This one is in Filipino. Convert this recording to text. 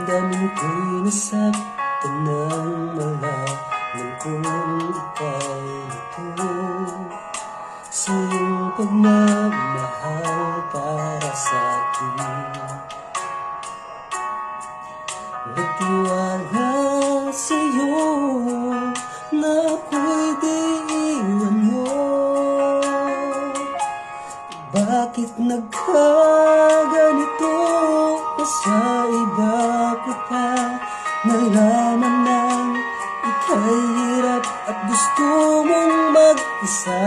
Damdamin ko'y nasaktan ng malaman kung ika'y ito sa iyong pagmamahal para sa'kin. Nagtiwala sa'yo na ako'y di iwan mo. Bakit nagkaganito? Sa iba ko pa nalaman ng ika'y hirap at gusto mong mag-isa.